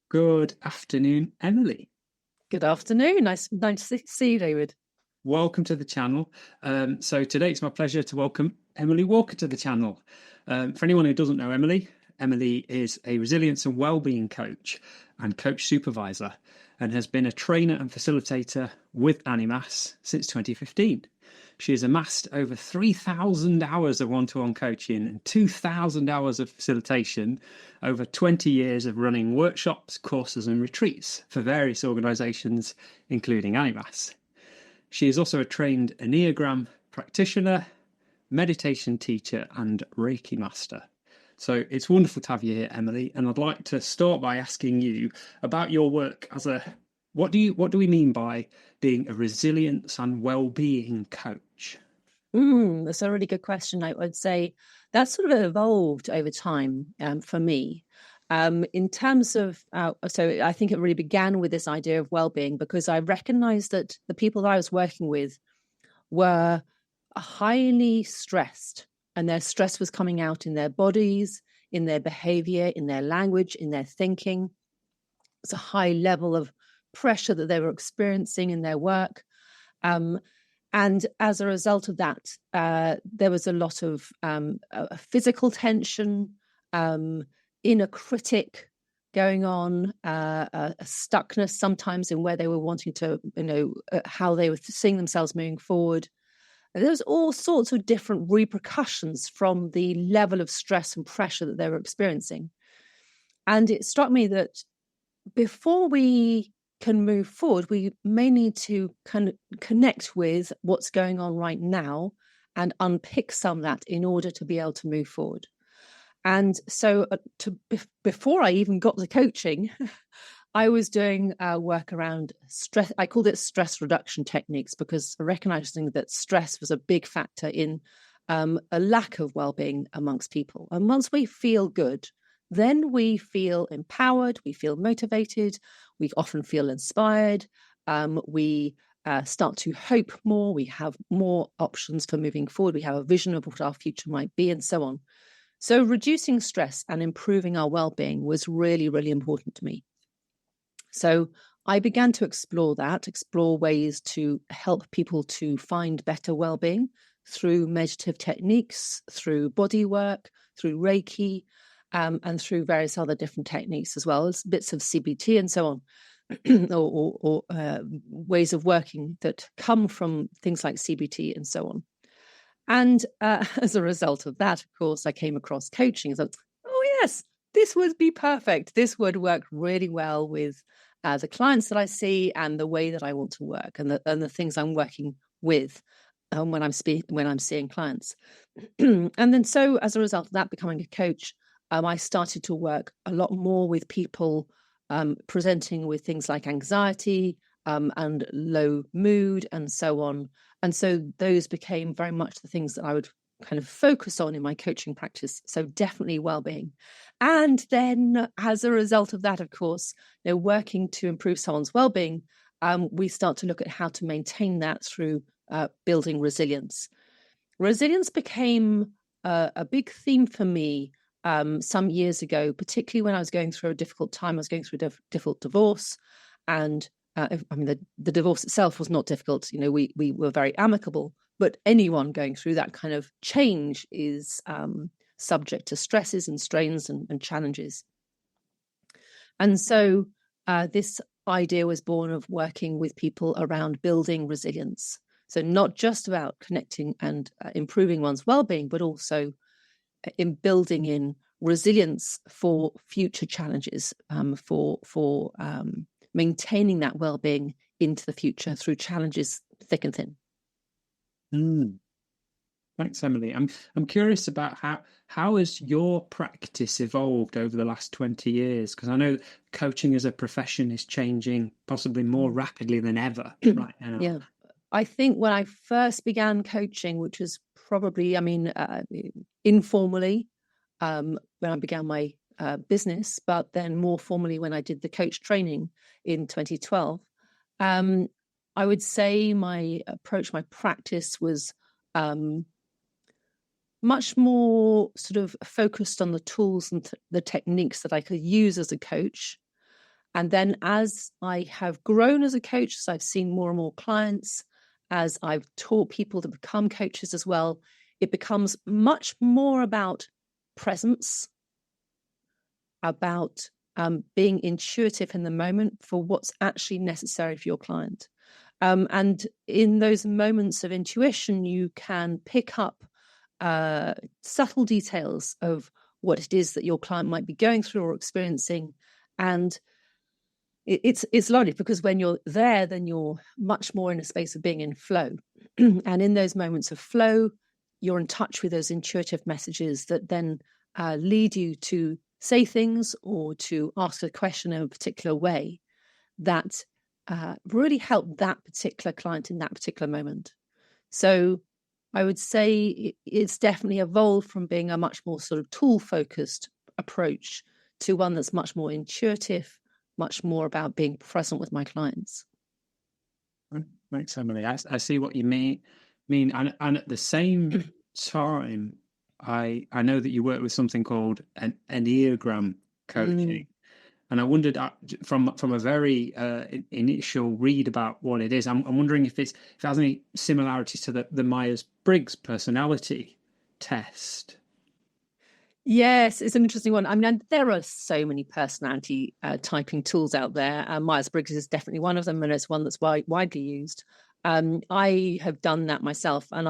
Good afternoon, Emily. Good afternoon. Nice to see you, David. Welcome to the channel. So today it's my pleasure to welcome Emily Walker to the channel. For anyone who doesn't know Emily, Emily is a resilience and wellbeing coach and coach supervisor and has been a trainer and facilitator with Animas since 2015. She has amassed over 3,000 hours of one-to-one coaching and 2,000 hours of facilitation, over 20 years of running workshops, courses and retreats for various organisations, including Animas. She is also a trained Enneagram practitioner, meditation teacher and Reiki master. So it's wonderful to have you here, Emily, and I'd like to start by asking you about your work as what do we mean by being a resilience and well-being coach? That's a really good question. I would say that's sort of evolved over time for me. In terms of, so I think it really began with this idea of well-being because I recognized that the people that I was working with were highly stressed, and their stress was coming out in their bodies, in their behavior, in their language, in their thinking. It's a high level of pressure that they were experiencing in their work. And as a result of that, there was a lot of physical tension, inner critic going on, a stuckness sometimes in where they were wanting to, how they were seeing themselves moving forward. And there was all sorts of different repercussions from the level of stress and pressure that they were experiencing. And it struck me that before we can move forward, we may need to kind of connect with what's going on right now and unpick some of that in order to be able to move forward. And so before I even got the coaching, I was doing work around stress. I called it stress reduction techniques because recognizing that stress was a big factor in a lack of well-being amongst people. And once we feel good, then we feel empowered, we feel motivated, we often feel inspired, we start to hope more, we have more options for moving forward, we have a vision of what our future might be, and so on. So reducing stress and improving our well-being was really, really important to me. So I began to explore ways to help people to find better well-being through meditative techniques, through body work, through Reiki, and through various other different techniques as well as bits of CBT and so on, or ways of working that come from things like CBT and so on. And as a result of that, of course, I came across coaching. I thought, oh yes, this would be perfect. This would work really well with the clients that I see and the way that I want to work and the things I'm working with when I'm seeing clients. And then so as a result of that, becoming a coach, I started to work a lot more with people presenting with things like anxiety and low mood and so on. And so those became very much the things that I would kind of focus on in my coaching practice. So definitely well-being. And then as a result of that, of course, working to improve someone's well-being, we start to look at how to maintain that through building resilience. Resilience became a big theme for me some years ago, particularly when I was going through a difficult time. I was going through a difficult divorce, and the divorce itself was not difficult. We were very amicable, but anyone going through that kind of change is subject to stresses and strains and challenges. And so this idea was born of working with people around building resilience. So not just about connecting and improving one's well-being, but also in building in resilience for future challenges, for maintaining that well-being into the future through challenges thick and thin. Thanks, Emily. I'm curious about how has your practice evolved over the last 20 years? Because I know coaching as a profession is changing possibly more rapidly than ever right now. Yeah. I think when I first began coaching, which was probably, informally, when I began my business, but then more formally when I did the coach training in 2012, I would say my approach, my practice was much more sort of focused on the tools and the techniques that I could use as a coach, And then as I have grown as a coach, as I've seen more and more clients, as I've taught people to become coaches as well, it becomes much more about presence, about being intuitive in the moment for what's actually necessary for your client. And in those moments of intuition, you can pick up subtle details of what it is that your client might be going through or experiencing. And it's lovely because when you're there, then you're much more in a space of being in flow. And in those moments of flow, you're in touch with those intuitive messages that then lead you to say things or to ask a question in a particular way that really help that particular client in that particular moment. So I would say it's definitely evolved from being a much more sort of tool-focused approach to one that's much more intuitive, much more about being present with my clients. Thanks, Emily. I see what you mean, and at the same time, I know that you work with something called an Enneagram coaching, and I wondered from a very initial read about what it is. I'm wondering if it has any similarities to the Myers-Briggs personality test. Yes, it's an interesting one. I mean, there are so many personality typing tools out there. Myers-Briggs is definitely one of them, and it's one that's widely used. I have done that myself, and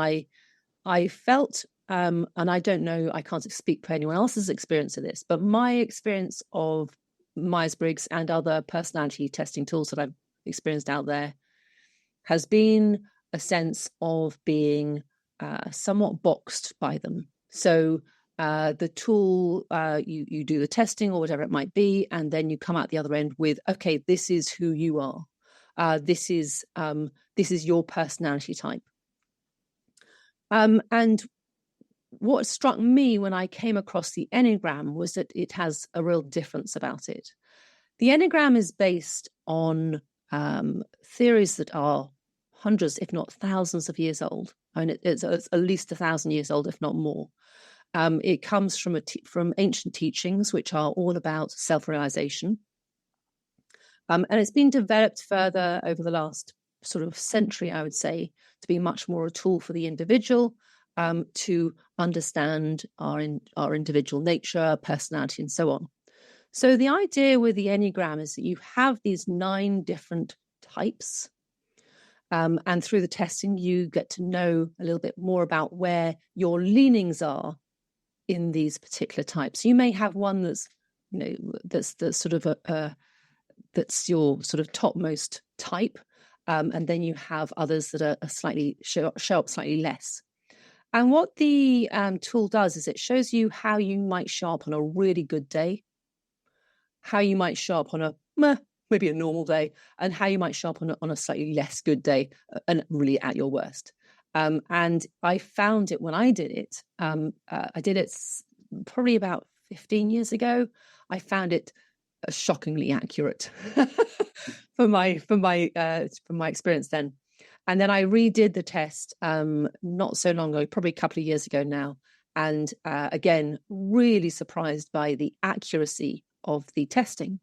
I felt, and I don't know, I can't speak for anyone else's experience of this, but my experience of Myers-Briggs and other personality testing tools that I've experienced out there has been a sense of being somewhat boxed by them. So the tool, you do the testing or whatever it might be, and then you come out the other end with, okay, this is who you are. This is your personality type. And what struck me when I came across the Enneagram was that it has a real difference about it. The Enneagram is based on theories that are hundreds, if not thousands of years old. I mean, it's at least 1,000 years old, if not more. It comes from ancient teachings, which are all about self-realization. And it's been developed further over the last sort of century, I would say, to be much more a tool for the individual to understand our individual nature, personality, and so on. So the idea with the Enneagram is that you have these 9 different types. And through the testing, you get to know a little bit more about where your leanings are in these particular types. You may have one that's, that's sort of that's your sort of topmost type. And then you have others that are slightly show up slightly less. And what the tool does is it shows you how you might show up on a really good day, how you might show up on a maybe a normal day, and how you might show up on a slightly less good day and really at your worst. And I found it when I did it. I did it probably about 15 years ago. I found it shockingly accurate from my experience then. And then I redid the test not so long ago, probably a couple of years ago now. And again, really surprised by the accuracy of the testing.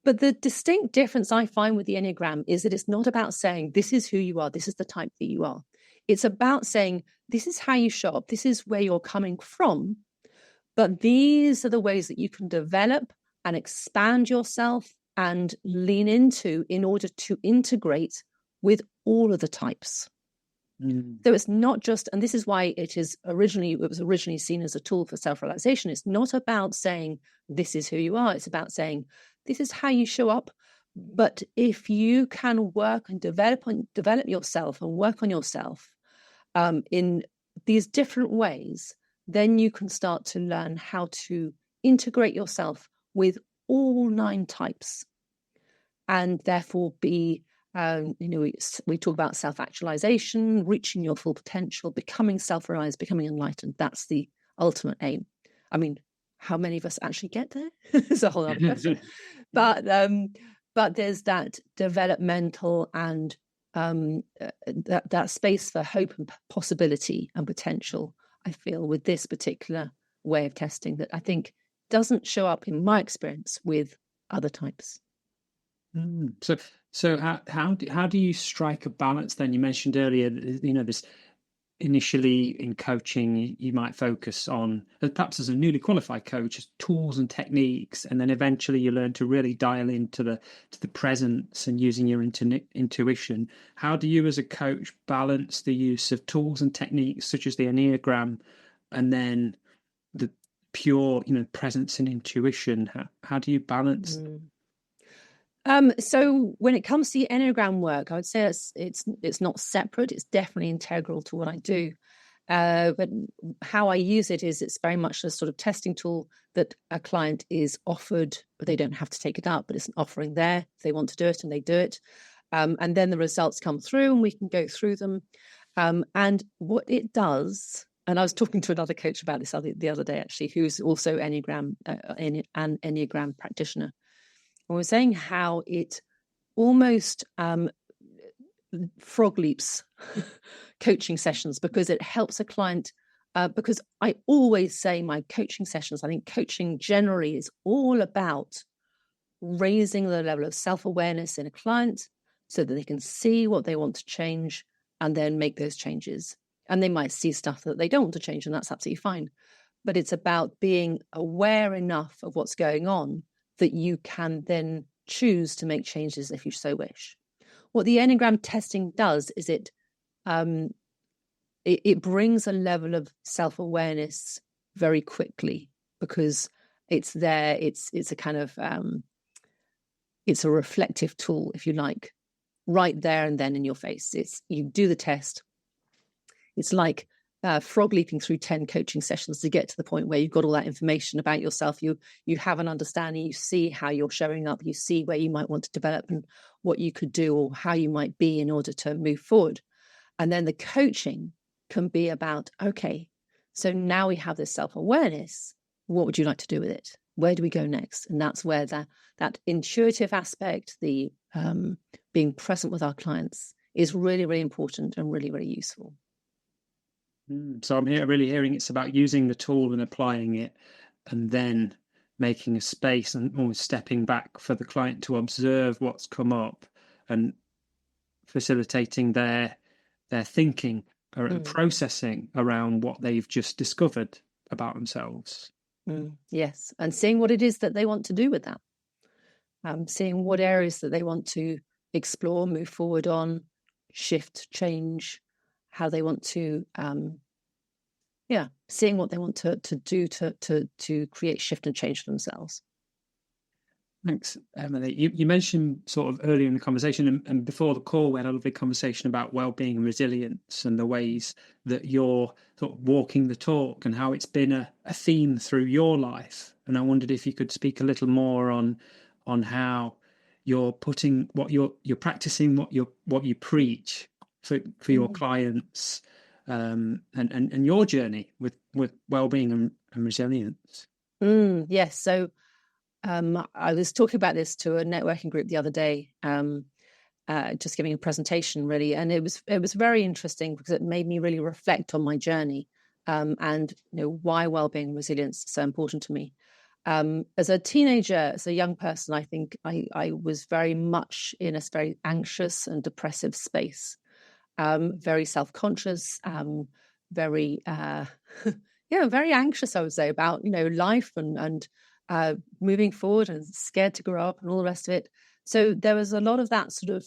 But the distinct difference I find with the Enneagram is that it's not about saying, this is who you are, this is the type that you are. It's about saying, this is how you show up, this is where you're coming from, but these are the ways that you can develop and expand yourself and lean into in order to integrate with all of the types. So it's not just, and this is why it was originally seen as a tool for self-realization. It's not about saying, this is who you are. It's about saying, this is how you show up. But if you can work and develop yourself and work on yourself in these different ways, then you can start to learn how to integrate yourself with all 9 types and therefore be, we talk about self-actualization, reaching your full potential, becoming self-realized, becoming enlightened. That's the ultimate aim. I mean, how many of us actually get there? It's a whole other question. But there's that developmental and that space for hope and possibility and potential, I feel, with this particular way of testing that I think doesn't show up in my experience with other types. So how do you strike a balance then? You mentioned earlier, this initially in coaching, you might focus on, perhaps as a newly qualified coach, tools and techniques, and then eventually you learn to really dial into the presence and using your intuition. How do you, as a coach, balance the use of tools and techniques such as the Enneagram, and then the pure, presence and intuition? How do you balance? So when it comes to the Enneagram work, I would say it's not separate. It's definitely integral to what I do. But how I use it is it's very much a sort of testing tool that a client is offered, but they don't have to take it up, but it's an offering there. If they want to do it and they do it. And then the results come through and we can go through them. And what it does, and I was talking to another coach about this the other day, actually, who's also an Enneagram practitioner. And we're saying how it almost frog leaps coaching sessions, because it helps a client. Because I always say my coaching sessions, I think coaching generally is all about raising the level of self-awareness in a client so that they can see what they want to change and then make those changes. And they might see stuff that they don't want to change, and that's absolutely fine. But it's about being aware enough of what's going on that you can then choose to make changes if you so wish. What the Enneagram testing does is it brings a level of self-awareness very quickly, because it's there. It's a kind of it's a reflective tool, if you like, right there and then in your face. You do the test. It's like frog leaping through 10 coaching sessions to get to the point where you've got all that information about yourself. You have an understanding. You see how you're showing up. You see where you might want to develop and what you could do or how you might be in order to move forward. And then the coaching can be about, okay, so now we have this self-awareness. What would you like to do with it? Where do we go next? And that's where that intuitive aspect, the being present with our clients, is really, really important and really, really useful. So I'm really hearing it's about using the tool and applying it, and then making a space and almost stepping back for the client to observe what's come up and facilitating their thinking or processing around what they've just discovered about themselves. Yes, and seeing what it is that they want to do with that. Seeing what areas that they want to explore, move forward on, shift, change, how they want to, seeing what they want to do to create shift and change for themselves. Thanks, Emily. You mentioned sort of earlier in the conversation and before the call, we had a lovely conversation about well-being and resilience and the ways that you're sort of walking the talk and how it's been a theme through your life. And I wondered if you could speak a little more on how you're putting what you're practicing, what you preach for your clients, and your journey with well-being and resilience. Yes. So I was talking about this to a networking group the other day, just giving a presentation really, and it was very interesting because it made me really reflect on my journey, and why well-being and resilience is so important to me. As a teenager, as a young person, I think I was very much in a very anxious and depressive space, very self-conscious, very very anxious, I would say, about life and moving forward, and scared to grow up and all the rest of it. So there was a lot of that sort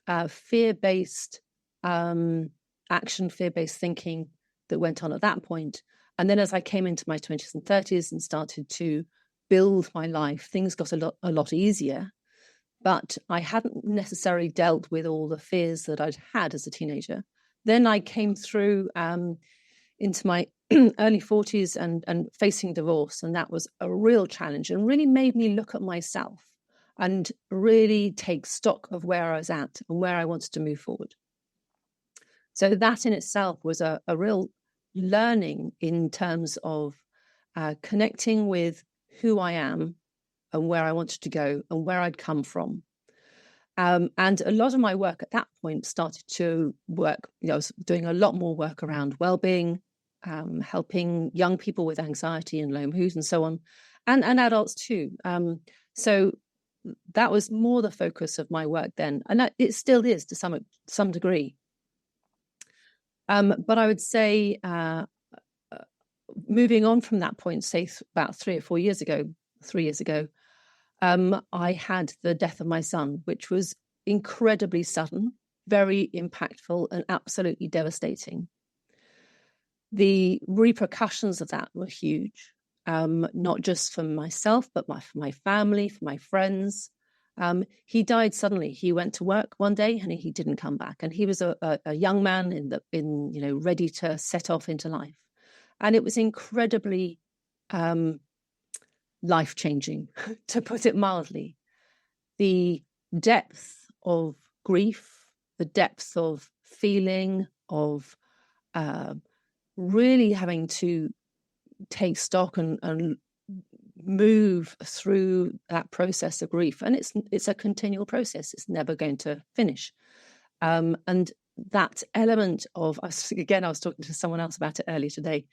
of fear-based action, fear-based thinking that went on at that point. And then as I came into my 20s and 30s and started to build my life, things got a lot easier. But I hadn't necessarily dealt with all the fears that I'd had as a teenager. Then I came through into my early 40s and facing divorce. And that was a real challenge and really made me look at myself and really take stock of where I was at and where I wanted to move forward. So that in itself was a real learning in terms of connecting with who I am and where I wanted to go and where I'd come from. And a lot of my work at that point started to work. I was doing a lot more work around well-being, helping young people with anxiety and low mood and so on, and adults too. So that was more the focus of my work then, and it still is to some degree. But I would say, moving on from that point, say about 3 or 4 years ago, I had the death of my son, which was incredibly sudden, very impactful, and absolutely devastating. The repercussions of that were huge, not just for myself, but for my family, for my friends. He died suddenly. He went to work one day and he didn't come back. And he was a young man ready to set off into life. And it was incredibly life-changing, to put it mildly. The depth of grief, the depth of feeling, of really having to take stock and move through that process of grief. And it's a continual process. It's never going to finish. And that element of, again, I was talking to someone else about it earlier today,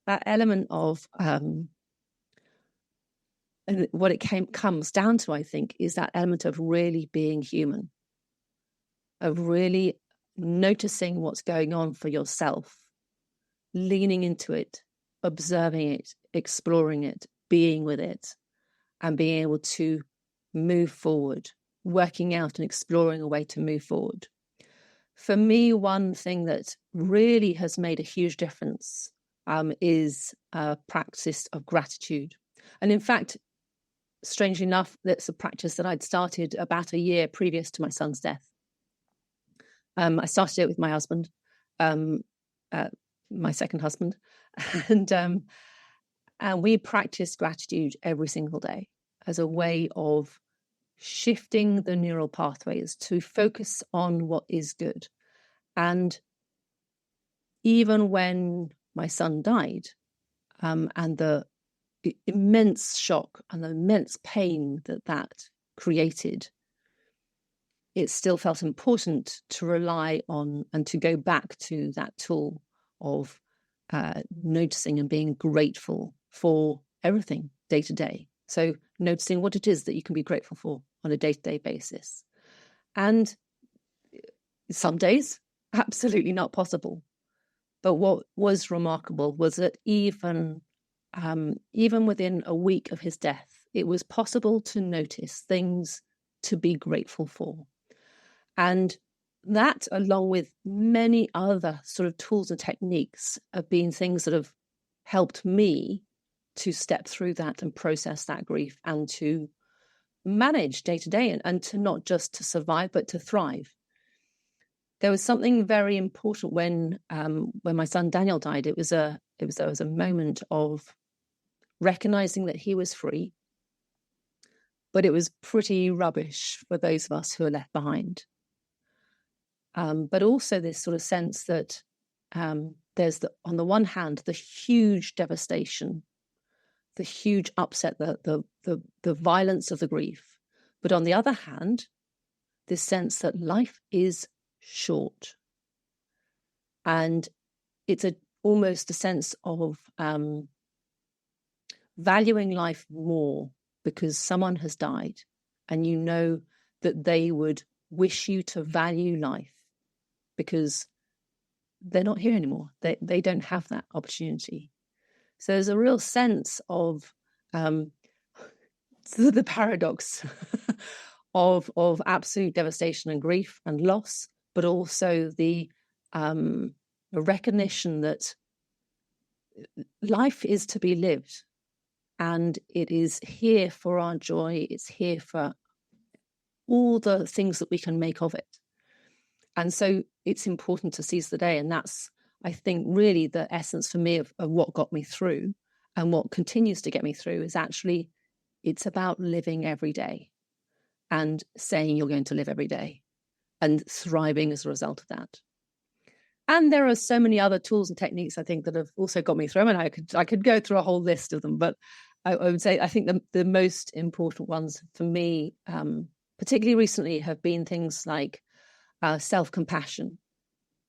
that element of, and what it comes down to, I think, is that element of really being human, of really noticing what's going on for yourself, leaning into it, observing it, exploring it, being with it, and being able to move forward, working out and exploring a way to move forward. For me, one thing that really has made a huge difference is a practice of gratitude. And in fact, strangely enough, that's a practice that I'd started about a year previous to my son's death. I started it with my husband, my second husband, and we practice gratitude every single day as a way of shifting the neural pathways to focus on what is good. And even when my son died, and the immense shock and the immense pain that created, it still felt important to rely on and to go back to that tool of noticing and being grateful for everything day to day. So noticing what it is that you can be grateful for on a day-to-day basis. And some days, absolutely not possible. But what was remarkable was that even within a week of his death, it was possible to notice things to be grateful for. And that, along with many other sort of tools and techniques, have been things that have helped me to step through that and process that grief and to manage day to day and to not just to survive, but to thrive. There was something very important when my son Daniel died. There was a moment of recognizing that he was free, but it was pretty rubbish for those of us who are left behind. But also this sort of sense that there's on the one hand the huge devastation, the huge upset, the violence of the grief, but on the other hand, this sense that life is short, and it's almost a sense of valuing life more because someone has died, and you know that they would wish you to value life because they're not here anymore. They don't have that opportunity. So there's a real sense of the paradox of absolute devastation and grief and loss, but also the recognition that life is to be lived, and it is here for our joy. It's here for all the things that we can make of it. And so it's important to seize the day. And that's, I think, really the essence for me of what got me through and what continues to get me through is actually, it's about living every day and saying you're going to live every day and thriving as a result of that. And there are so many other tools and techniques, I think, that have also got me through. And I could go through a whole list of them, but I would say I think the most important ones for me, particularly recently, have been things like self-compassion.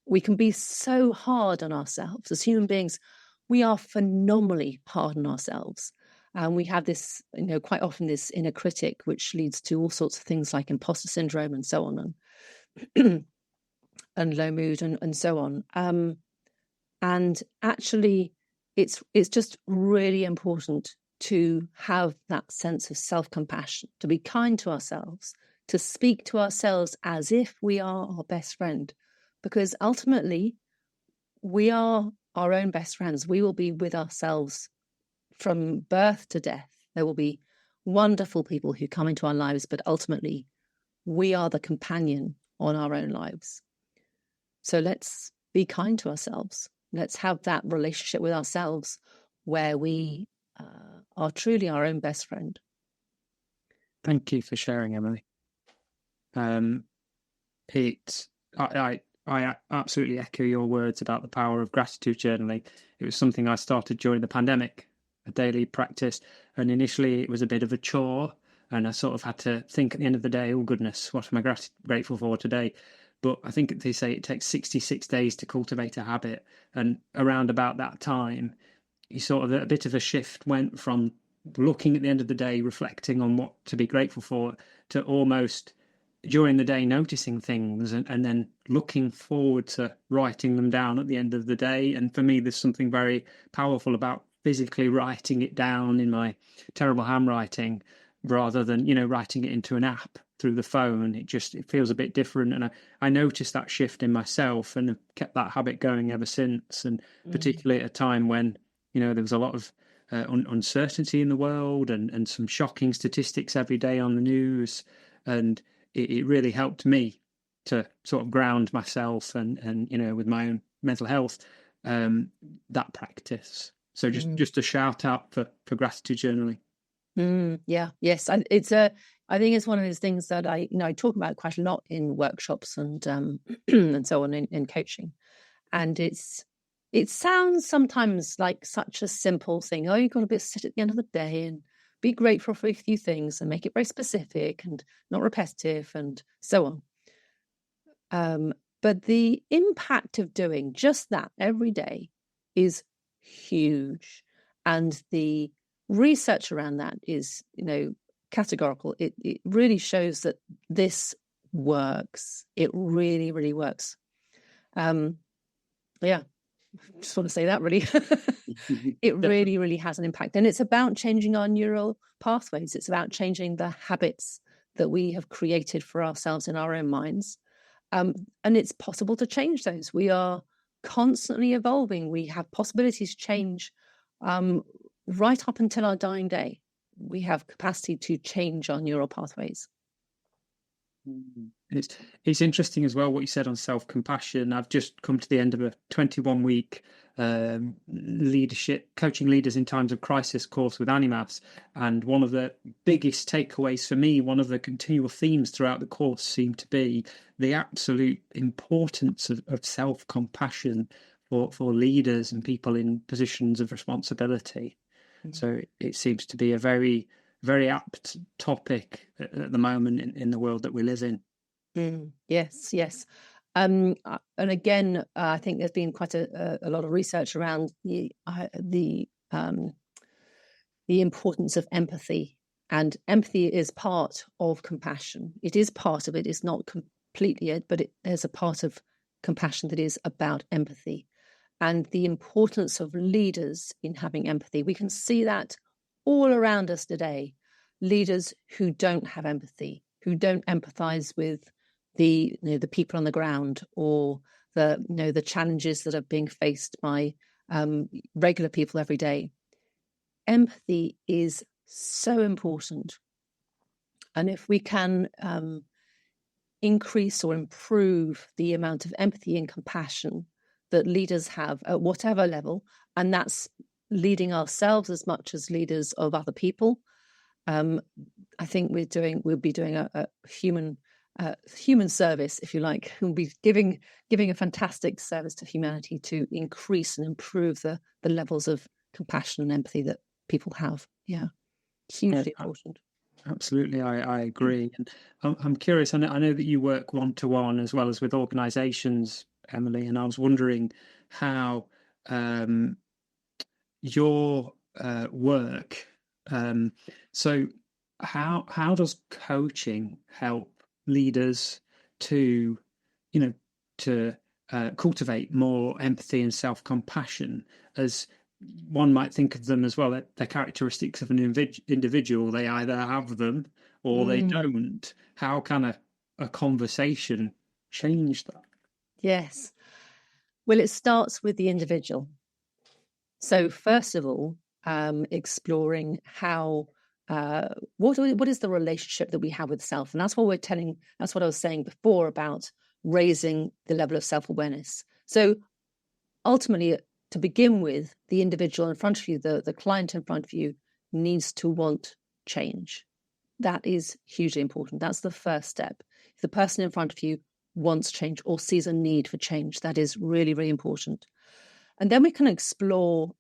We can be so hard on ourselves as human beings. We are phenomenally hard on ourselves. And we have this, quite often this inner critic, which leads to all sorts of things like imposter syndrome and so on, and and low mood and so on. And actually, it's just really important to have that sense of self-compassion, to be kind to ourselves, to speak to ourselves as if we are our best friend, because ultimately we are our own best friends. We will be with ourselves from birth to death. There will be wonderful people who come into our lives, but ultimately we are the companion on our own lives. So let's be kind to ourselves. Let's have that relationship with ourselves where we are truly our own best friend. Thank you for sharing, Emily. I absolutely echo your words about the power of gratitude journaling. It was something I started during the pandemic, a daily practice, and initially it was a bit of a chore, and I sort of had to think at the end of the day, oh goodness, what am I grateful for today? But I think they say it takes 66 days to cultivate a habit, and around about that time, you sort of a bit of a shift went from looking at the end of the day, reflecting on what to be grateful for, to almost during the day noticing things and then looking forward to writing them down at the end of the day. And for me, there's something very powerful about physically writing it down in my terrible handwriting rather than, writing it into an app through the phone. It feels a bit different. And I noticed that shift in myself and have kept that habit going ever since. And particularly at a time when, there was a lot of uncertainty in the world and some shocking statistics every day on the news. And it really helped me to sort of ground myself and with my own mental health, that practice. So just a shout out for gratitude journaling. Yeah, yes. I think it's one of those things that I talk about quite a lot in workshops and and so on in coaching. And it sounds sometimes like such a simple thing. Oh, you've got to sit at the end of the day and be grateful for a few things and make it very specific and not repetitive and so on. But the impact of doing just that every day is huge. And the research around that is, categorical. It really shows that this works. It really, really works. Yeah. Just want to say that really. It really, really has an impact. And it's about changing our neural pathways. It's about changing the habits that we have created for ourselves in our own minds. And it's possible to change those. We are constantly evolving. We have possibilities to change right up until our dying day. We have capacity to change our neural pathways. It's interesting as well what you said on self-compassion. I've just come to the end of a 21-week leadership coaching leaders in times of crisis course with Animas, and one of the biggest takeaways for me, one of the continual themes throughout the course seemed to be the absolute importance of self-compassion for leaders and people in positions of responsibility. So it seems to be a very, very apt topic at the moment in the world that we live in. Yes, yes. And again, I think there's been quite a lot of research around the importance of empathy. And empathy is part of compassion. It is part of it. It's not completely it, but there's a part of compassion that is about empathy. And the importance of leaders in having empathy. We can see that all around us today. Leaders who don't have empathy, who don't empathize with the people on the ground or the challenges that are being faced by regular people every day. Empathy is so important. And if we can increase or improve the amount of empathy and compassion that leaders have at whatever level, and that's leading ourselves as much as leaders of other people, I think we'll be doing a human service, if you like. We'll be giving a fantastic service to humanity to increase and improve the levels of compassion and empathy that people have. Yeah, hugely important. Absolutely, I agree. And I'm curious. I know that you work one-to-one as well as with organisations, Emily. And I was wondering how your work So how does coaching help leaders to, you know, to cultivate more empathy and self-compassion? As one might think of them as well, they're characteristics of an individual. They either have them or they Mm, don't. How can a conversation change that? yes. Well, it starts with the individual. So first of all, exploring how what is the relationship that we have with self, and that's what we're telling. That's what I was saying before about raising the level of self-awareness. So ultimately, to begin with, the individual in front of you, the client in front of you, needs to want change. That is hugely important. That's the first step. If the person in front of you wants change or sees a need for change, that is really, really important. And then we can explore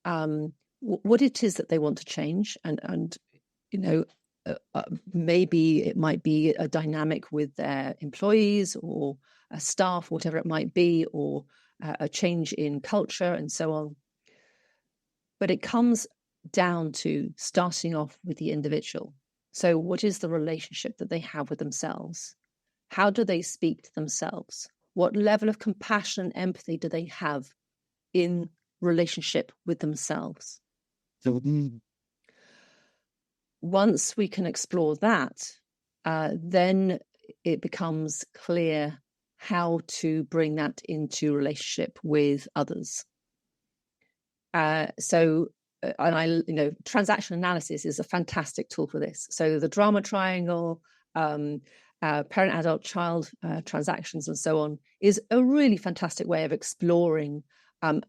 what it is that they want to change, and you know, maybe it might be a dynamic with their employees or a staff, whatever it might be, or a change in culture and so on. But it comes down to starting off with the individual. So, what is the relationship that they have with themselves? How do they speak to themselves? What level of compassion and empathy do they have in relationship with themselves? Once we can explore that, then it becomes clear how to bring that into relationship with others. Transaction analysis is a fantastic tool for this. So the drama triangle, parent, adult, child transactions, and so on, is a really fantastic way of exploring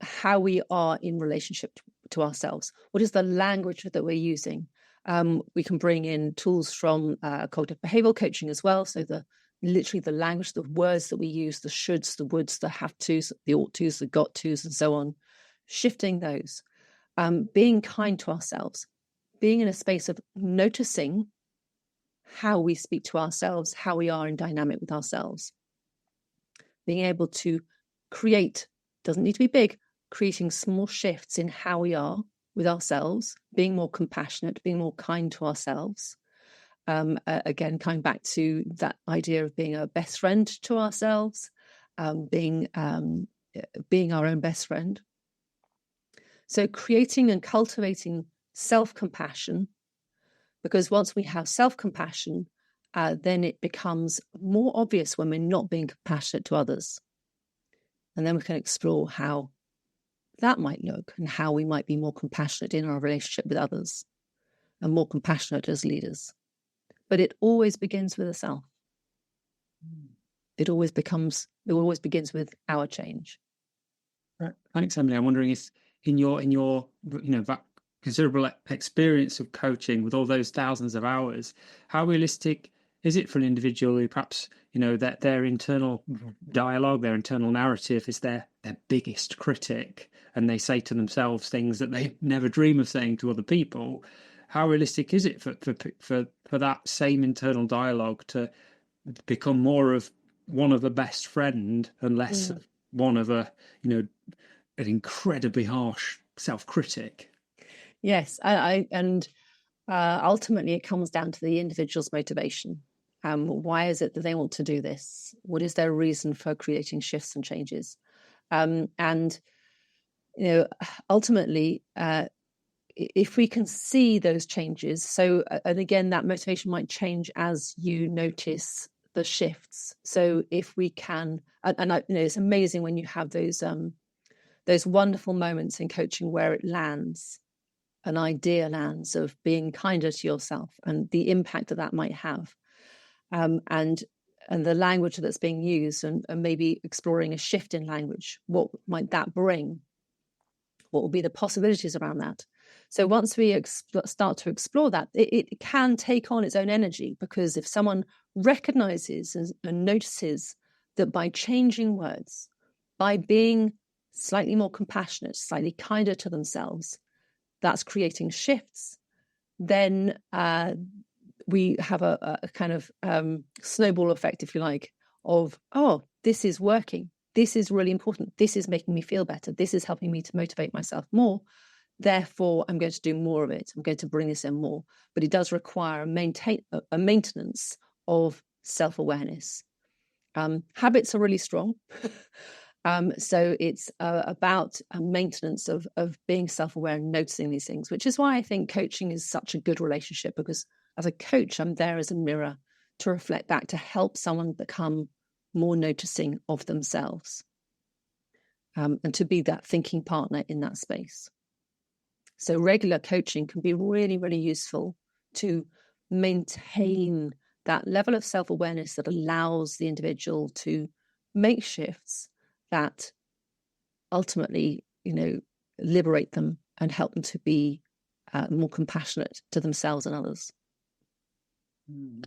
how we are in relationship to ourselves. What is the language that we're using? We can bring in tools from cognitive behavioral coaching as well. So literally the language, the words that we use, the shoulds, the woulds, the have tos, the ought tos, the got tos, and so on. Shifting those, being kind to ourselves, being in a space of noticing how we speak to ourselves, how we are in dynamic with ourselves. Being able to create, doesn't need to be big, creating small shifts in how we are with ourselves, being more compassionate, being more kind to ourselves. Again, coming back to that idea of being a best friend to ourselves, being our own best friend. So creating and cultivating self-compassion, because once we have self-compassion, then it becomes more obvious when we're not being compassionate to others. And then we can explore how that might look and how we might be more compassionate in our relationship with others and more compassionate as leaders. But it always begins with a self. It always begins with our change. Right. Thanks, Emily. I'm wondering if in your that considerable experience of coaching with all those thousands of hours, how realistic is it for an individual who perhaps that their internal dialogue, their internal narrative is their biggest critic, and they say to themselves things that they never dream of saying to other people? How realistic is it for that same internal dialogue to become more of one of a best friend and less of one of an incredibly harsh self-critic? Yes, and ultimately it comes down to the individual's motivation. Why is it that they want to do this? What is their reason for creating shifts and changes? And ultimately, if we can see those changes, so and again, that motivation might change as you notice the shifts. So if we can, it's amazing when you have those wonderful moments in coaching where it lands, an idea lands of being kinder to yourself and the impact that might have, and the language that's being used, and maybe exploring a shift in language. What might that bring? What will be the possibilities around that? So once we start to explore that, it can take on its own energy, because if someone recognizes and notices that by changing words, by being slightly more compassionate, slightly kinder to themselves, that's creating shifts, then we have a kind of snowball effect, if you like, of, oh, this is working. This is really important. This is making me feel better. This is helping me to motivate myself more. therefore I'm going to do more of it. I'm going to bring this in more. But it does require a maintenance of self-awareness. Habits are really strong. So it's about a maintenance of being self-aware and noticing these things, which is why I think coaching is such a good relationship, because as a coach, I'm there as a mirror to reflect back, to help someone become more noticing of themselves, and to be that thinking partner in that space. So regular coaching can be really, really useful to maintain that level of self-awareness that allows the individual to make shifts that ultimately, liberate them and help them to be more compassionate to themselves and others.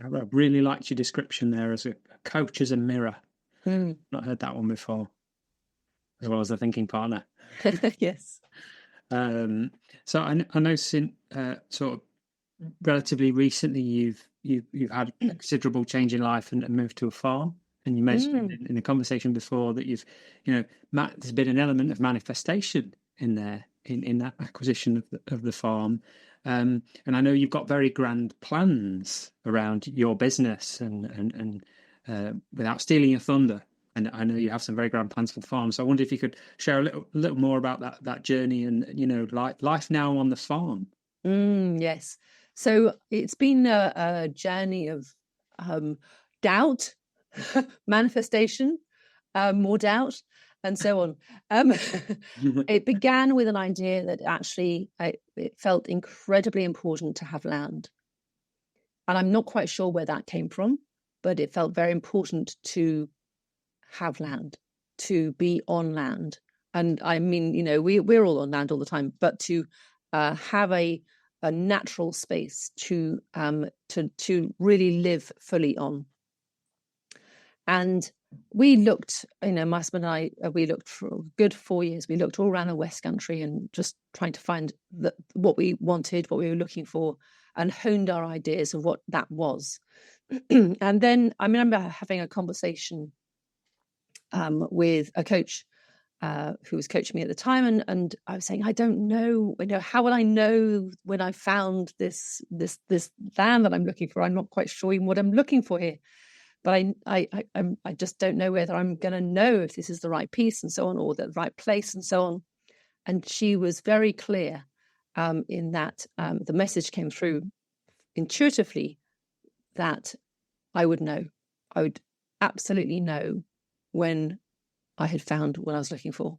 I really liked your description there as a coach as a mirror. Mm. Not heard that one before, as well as a thinking partner. Yes. So I know since sort of relatively recently you've had a considerable change in life and moved to a farm. And you mentioned in the conversation before that there's been an element of manifestation in there in that acquisition of the farm. And I know you've got very grand plans around your business and without stealing your thunder. And I know you have some very grand plans for the farm. So I wonder if you could share a little more about that journey and, life now on the farm. Yes. So it's been a journey of doubt, manifestation, more doubt, and so on. It began with an idea that actually it felt incredibly important to have land. And I'm not quite sure where that came from, but it felt very important to have land, to be on land. And I mean, we're all on land all the time, but to have a natural space to really live fully on. And we looked, my husband and I, we looked for a good 4 years. We looked all around the West Country and just trying to find what we wanted, what we were looking for, and honed our ideas of what that was. And then I remember having a conversation with a coach who was coaching me at the time, and I was saying, I don't know, how will I know when I found this land that I'm looking for? I'm not quite sure even what I'm looking for here, but I just don't know whether I'm going to know if this is the right piece and so on, or the right place and so on. And she was very clear in that the message came through intuitively that I would know. I would absolutely know when I had found what I was looking for.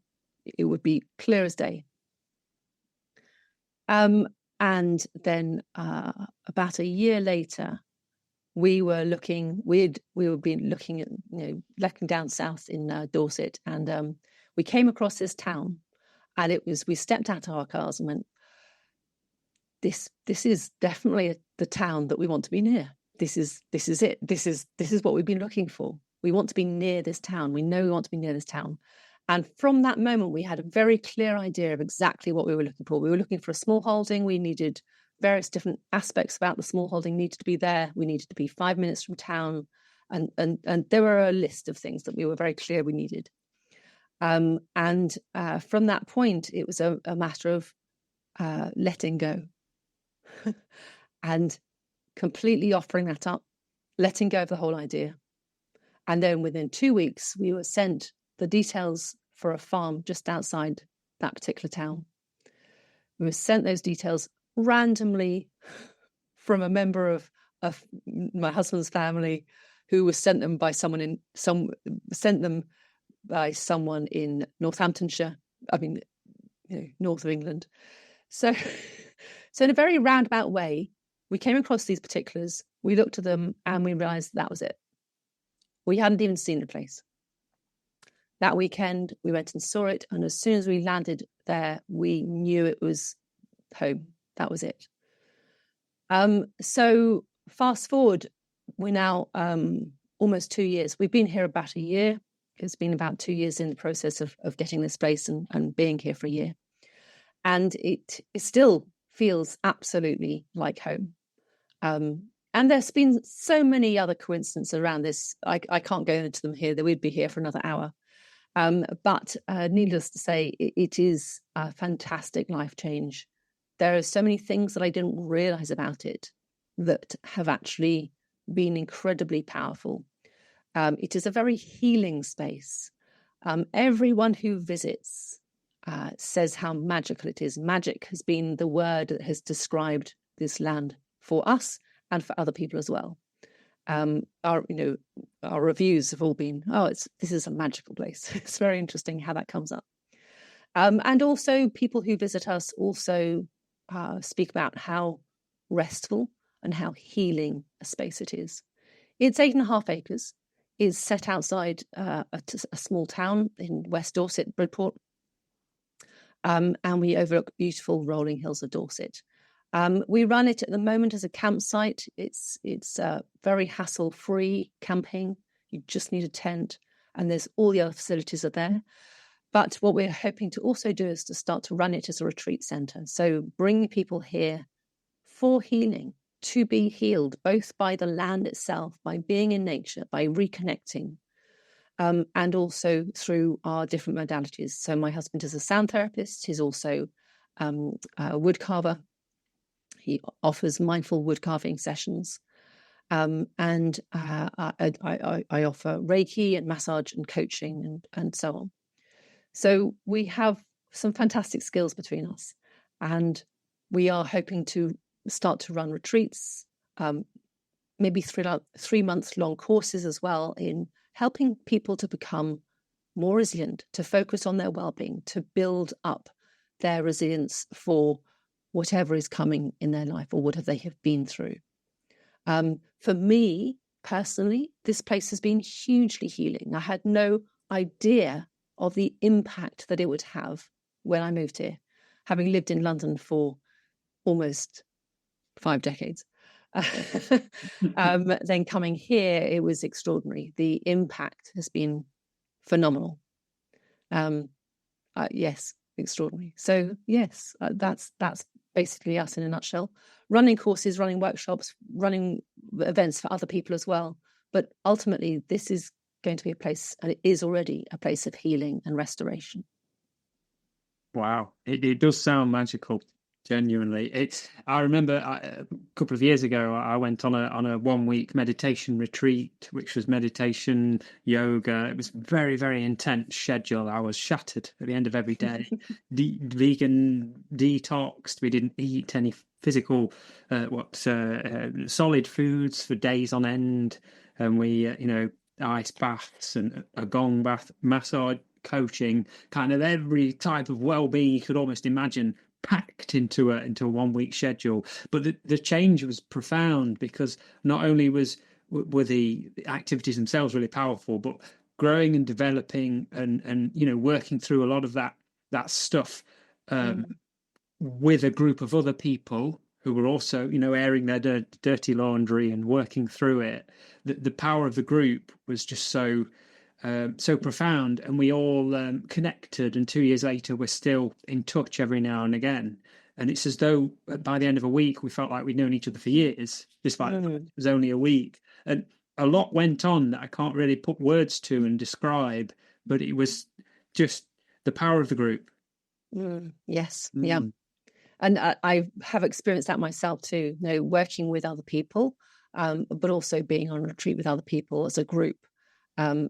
It would be clear as day. And then about a year later, we were looking. We were been looking at looking down south in Dorset, and we came across this town, and we stepped out of our cars and went, This is definitely the town that we want to be near. This is it. This is what we've been looking for. We want to be near this town. We know we want to be near this town. And from that moment, we had a very clear idea of exactly what we were looking for. We were looking for a small holding. We needed various different aspects about the small holding needed to be there. We needed to be 5 minutes from town. And there were a list of things that we were very clear we needed. And from that point, it was a matter of letting go and completely offering that up, letting go of the whole idea. And then within 2 weeks, we were sent the details for a farm just outside that particular town. We were sent those details randomly from a member of my husband's family, who was sent them by someone in Northamptonshire. I mean, north of England. So in a very roundabout way, we came across these particulars. We looked at them and we realised that was it. We hadn't even seen the place. That weekend, we went and saw it. And as soon as we landed there, we knew it was home. That was it. So fast forward, we're now almost 2 years. We've been here about a year. It's been about 2 years in the process of getting this place and being here for a year. And it still feels absolutely like home. And there's been so many other coincidences around this. I can't go into them here. We'd be here for another hour. But needless to say, it is a fantastic life change. There are so many things that I didn't realize about it that have actually been incredibly powerful. It is a very healing space. Everyone who visits says how magical it is. Magic has been the word that has described this land for us and for other people as well. Our reviews have all been, this is a magical place. It's very interesting how that comes up. And also people who visit us also speak about how restful and how healing a space it is. It's 8.5 acres, is set outside a small town in West Dorset, Bridport, and we overlook beautiful rolling hills of Dorset. We run it at the moment as a campsite. It's very hassle-free camping. You just need a tent, and there's all the other facilities are there. But what we're hoping to also do is to start to run it as a retreat centre. So bring people here for healing, to be healed, both by the land itself, by being in nature, by reconnecting, and also through our different modalities. So my husband is a sound therapist. He's also a wood carver. He offers mindful wood carving sessions. And I offer Reiki and massage and coaching and so on. So we have some fantastic skills between us, and we are hoping to start to run retreats, maybe 3-month long courses as well, in helping people to become more resilient, to focus on their well-being, to build up their resilience for whatever is coming in their life or whatever they have been through. For me personally, this place has been hugely healing. I had no idea of the impact that it would have when I moved here, having lived in London for almost 5 decades. Then coming here, it was extraordinary. The impact has been phenomenal. Yes, extraordinary. So yes, that's basically us in a nutshell. Running courses, running workshops, running events for other people as well. But ultimately, this is going to be a place, and it is already a place of healing and restoration. Wow, it does sound magical. Genuinely, I remember a couple of years ago I went on a 1-week meditation retreat, which was meditation, yoga. It was very, very intense schedule. I was shattered at the end of every day. Vegan detoxed. We didn't eat any physical, solid foods for days on end, and we, ice baths and a gong bath, massage, coaching, kind of every type of well-being you could almost imagine, packed into a 1-week schedule. But the change was profound, because not only were the activities themselves really powerful, but growing and developing and working through a lot of that stuff with a group of other people who were also airing their dirty laundry and working through it. The power of the group was just so profound, and we all connected, and 2 years later we're still in touch every now and again, and it's as though by the end of a week we felt like we'd known each other for years, despite it was only a week. And a lot went on that I can't really put words to and describe, but it was just the power of the group. Yes. Yeah. And I have experienced that myself too, working with other people, but also being on retreat with other people as a group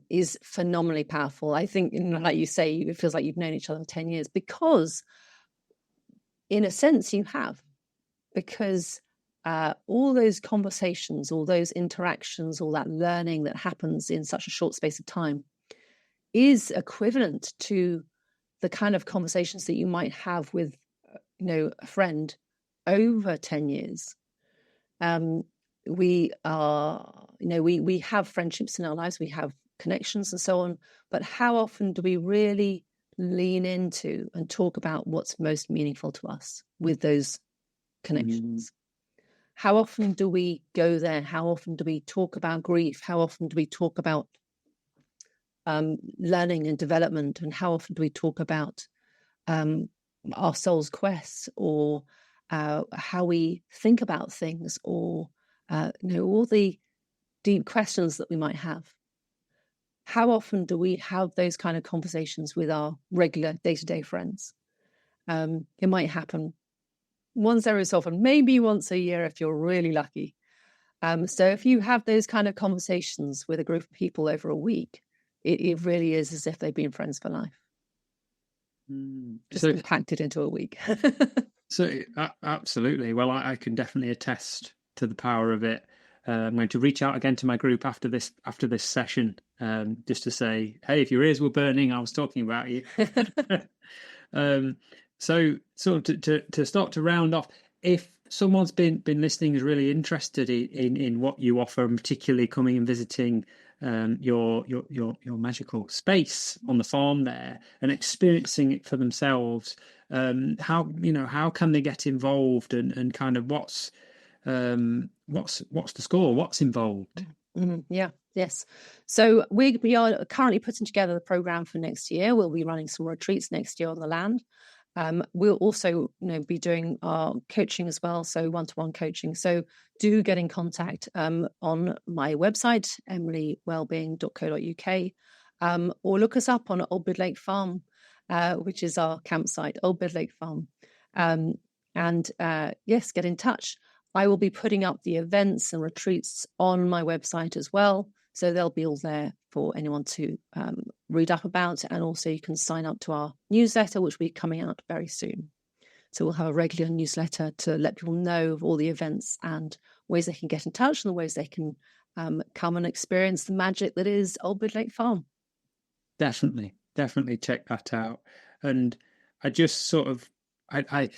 is phenomenally powerful. I think, like you say, it feels like you've known each other for 10 years, because in a sense you have, because all those conversations, all those interactions, all that learning that happens in such a short space of time is equivalent to the kind of conversations that you might have with a friend over 10 years. We are, we have friendships in our lives, we have connections and so on, but how often do we really lean into and talk about what's most meaningful to us with those connections? How often do we go there? How often do we talk about grief? How often do we talk about learning and development? And how often do we talk about our soul's quest, or how we think about things, or all the deep questions that we might have? how often do we have those kind of conversations with our regular day-to-day friends? It might happen once every so often, maybe once a year if you're really lucky. So if you have those kind of conversations with a group of people over a week, it really is as if they've been friends for life. Just packed it into a week. Absolutely. Well, I can definitely attest to the power of it. I'm going to reach out again to my group after this session, just to say, hey, if your ears were burning, I was talking about you. So sort of to start to round off, if someone's been listening, is really interested in what you offer, and particularly coming and visiting your magical space on the farm there and experiencing it for themselves, how can they get involved, and kind of what's the score, what's involved? Yeah. Yes. So we are currently putting together the program for next year. We'll be running some retreats next year on the land. We'll also, be doing our coaching as well, so one-to-one coaching. So do get in contact on my website, emilywellbeing.co.uk, or look us up on Old Bid Lake Farm, which is our campsite, Old Bid Lake Farm. Yes, get in touch. I will be putting up the events and retreats on my website as well. So they'll be all there for anyone to read up about. And also you can sign up to our newsletter, which will be coming out very soon. So we'll have a regular newsletter to let people know of all the events and ways they can get in touch, and the ways they can come and experience the magic that is Old Bid Lake Farm. Definitely check that out. And I just sort of, I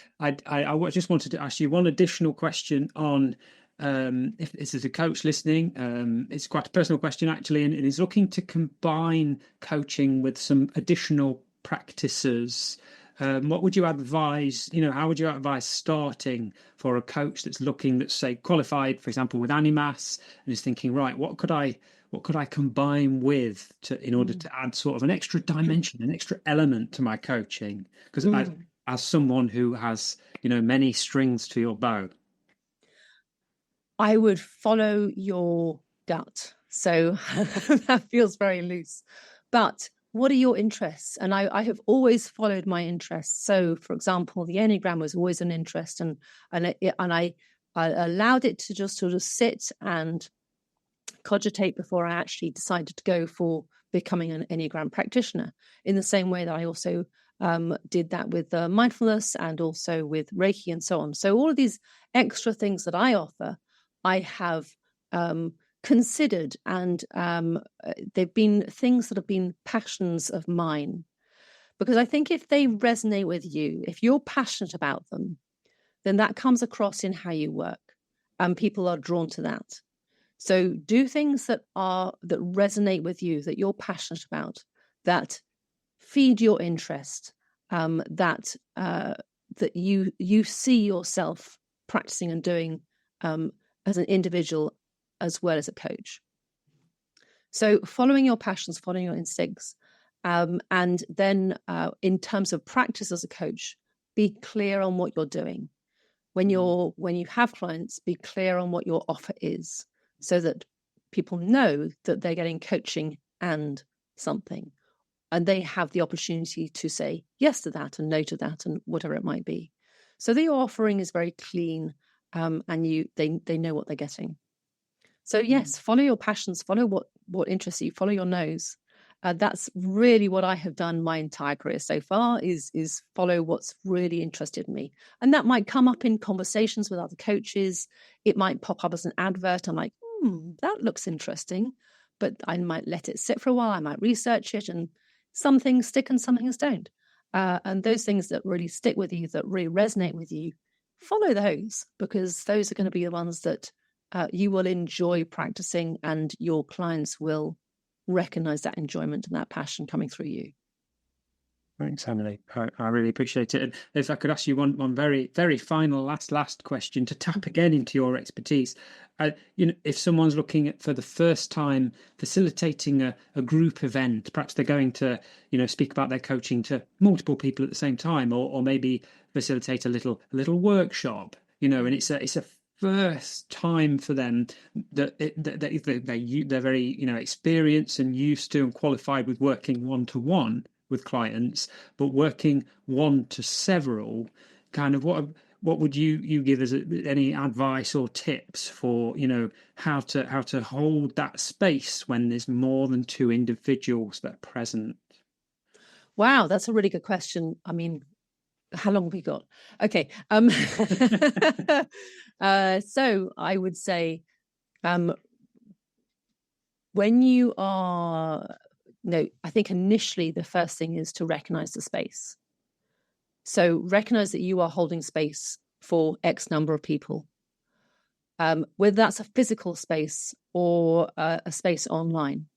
just wanted to ask you one additional question on, if this is a coach listening, it's quite a personal question actually, and is looking to combine coaching with some additional practices. What would you advise? How would you advise starting for a coach that's say qualified, for example, with Animas, and is thinking, right, what could I combine with in order to add sort of an extra dimension, an extra element to my coaching? Because as someone who has, many strings to your bow, I would follow your gut. So that feels very loose. But what are your interests? And I have always followed my interests. So, for example, the Enneagram was always an interest, and I allowed it to just sort of sit and cogitate before I actually decided to go for becoming an Enneagram practitioner, in the same way that I also did that with mindfulness and also with Reiki and so on. So all of these extra things that I offer, I have considered, and they've been things that have been passions of mine. Because I think if they resonate with you, if you're passionate about them, then that comes across in how you work, and people are drawn to that. So do things that resonate with you, that you're passionate about, that feed your interest, that you see yourself practicing and doing as an individual as well as a coach. So following your passions, following your instincts, and then in terms of practice as a coach, be clear on what you're doing. When you have clients, be clear on what your offer is, so that people know that they're getting coaching and something, and they have the opportunity to say yes to that and no to that and whatever it might be. So that your offering is very clean, and they know what they're getting. So yes, follow your passions, follow what interests you, follow your nose. That's really what I have done my entire career so far, is follow what's really interested me. And that might come up in conversations with other coaches. It might pop up as an advert. I'm like, that looks interesting, but I might let it sit for a while. I might research it, and some things stick and some things don't. And those things that really stick with you, that really resonate with you, follow those, because those are going to be the ones that you will enjoy practicing, and your clients will recognize that enjoyment and that passion coming through you. Thanks, Emily. I really appreciate it. And if I could ask you one very, very final last question to tap again into your expertise. If someone's looking at for the first time facilitating a group event, perhaps they're going to, speak about their coaching to multiple people at the same time, or maybe facilitate a little workshop, and it's a first time for them they're very, experienced and used to and qualified with working one-to-one with clients, but working one to several, kind of what would you give as any advice or tips for, how to hold that space when there's more than two individuals that are present? Wow, that's a really good question. I mean, how long have we got? Okay. So I would say, when you are, no, I think initially the first thing is to recognize the space. So recognize that you are holding space for X number of people, whether that's a physical space or a space online.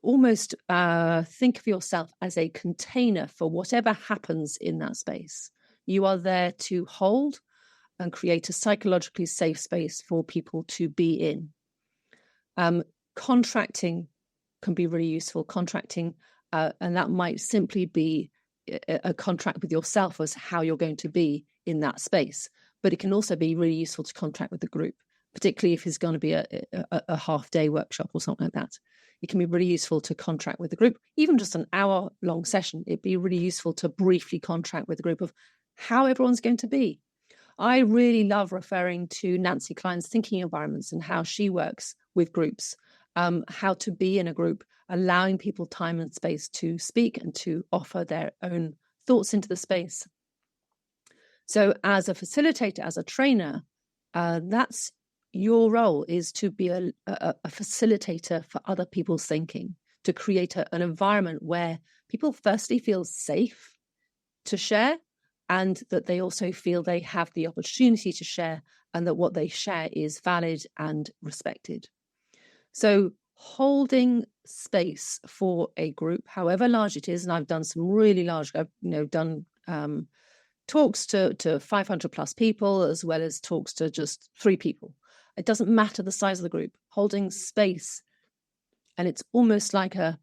Almost think of yourself as a container for whatever happens in that space. You are there to hold and create a psychologically safe space for people to be in. Contracting can be really useful. Contracting, and that might simply be a contract with yourself as how you're going to be in that space. But it can also be really useful to contract with the group, particularly if it's going to be a half-day workshop or something like that. It can be really useful to contract with the group, even just an hour-long session. It'd be really useful to briefly contract with the group of how everyone's going to be. I really love referring to Nancy Klein's thinking environments and how she works with groups, how to be in a group, allowing people time and space to speak and to offer their own thoughts into the space. So as a facilitator, as a trainer, that's your role, is to be a facilitator for other people's thinking, to create an environment where people firstly feel safe to share, and that they also feel they have the opportunity to share, and that what they share is valid and respected. So holding space for a group, however large it is, and I've done some really large, I've done talks to 500 plus people, as well as talks to just 3 people. It doesn't matter the size of the group, holding space. And it's almost like a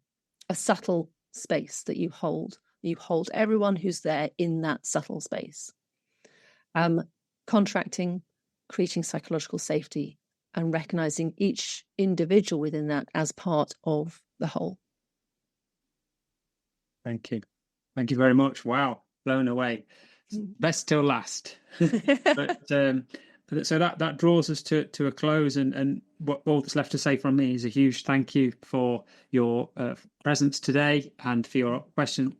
subtle space that you hold. You hold everyone who's there in that subtle space. Contracting, creating psychological safety, and recognizing each individual within that as part of the whole. Thank you. Thank you very much. Wow. Blown away. Best till last. So that draws us to a close, and what all that's left to say from me is a huge thank you for your presence today and for your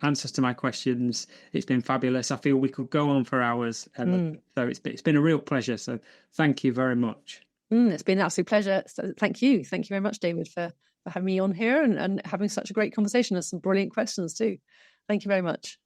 answers to my questions. It's been fabulous. I feel we could go on for hours. So it's been a real pleasure. So thank you very much. It's been an absolute pleasure. So thank you very much, David, for having me on here and having such a great conversation and some brilliant questions too. Thank you very much.